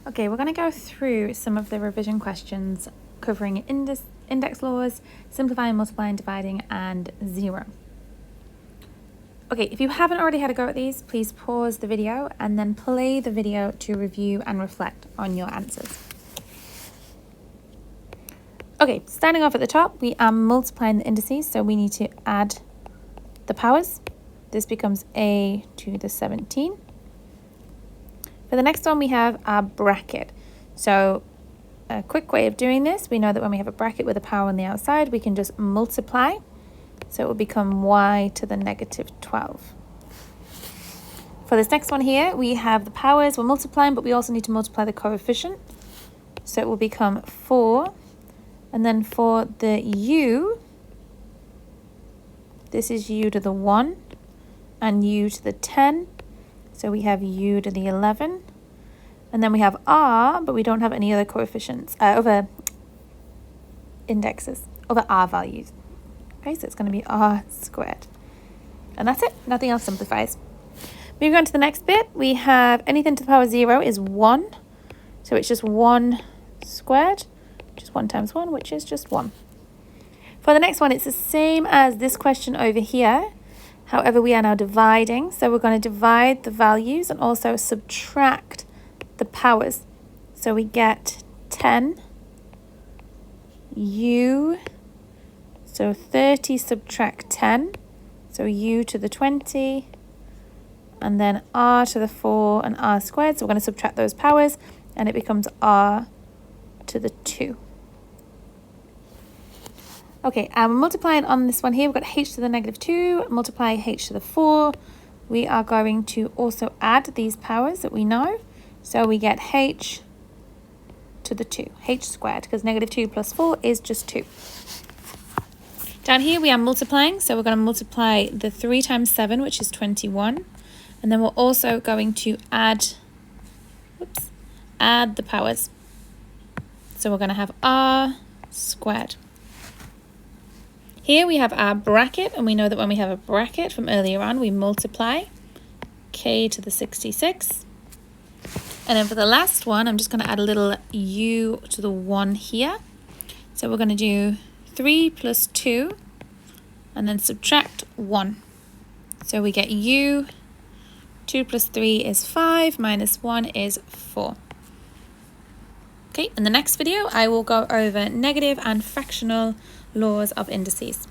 Okay, we're going to go through some of the revision questions covering index laws, simplifying, multiplying, dividing, and zero. Okay, if you haven't already had a go at these, please pause the video and then play the video to review and reflect on your answers. Okay, starting off at the top, we are multiplying the indices, so we need to add the powers. This becomes a to the 17. For the next one, we have our bracket. So a quick way of doing this, we know that when we have a bracket with a power on the outside, we can just multiply. So it will become y to the negative 12. For this next one here, we have the powers, we're multiplying, but we also need to multiply the coefficient. So it will become 4. And then for the u, this is u to the 1 and u to the 10. So we have u to the 11. And then we have r, but we don't have any other coefficients, other indexes, other r values. Okay, so it's going to be r squared. And that's it. Nothing else simplifies. Moving on to the next bit, we have anything to the power 0 is 1. So it's just 1 squared, which is 1 times 1, which is just 1. For the next one, it's the same as this question over here. However, we are now dividing. So we're going to divide the values and also subtract the powers. So we get 10 u, so 30 subtract 10, so u to the 20, and then r to the 4 and r squared. So we're going to subtract those powers and it becomes r to the 2. Okay, we're multiplying on this one here. We've got h to the negative 2, multiply h to the 4. We are going to also add these powers that we know. So we get h to the 2, h squared, because negative 2 plus 4 is just 2. Down here we are multiplying, so we're going to multiply the 3 times 7, which is 21. And then we're also going to add the powers. So we're going to have r squared. Here we have our bracket, and we know that when we have a bracket from earlier on, we multiply k to the 66. And then for the last one, I'm just going to add a little u to the 1 here. So we're going to do 3 plus 2, and then subtract 1. So we get u, 2 plus 3 is 5, minus 1 is 4. Okay, in the next video, I will go over negative and fractional laws of indices.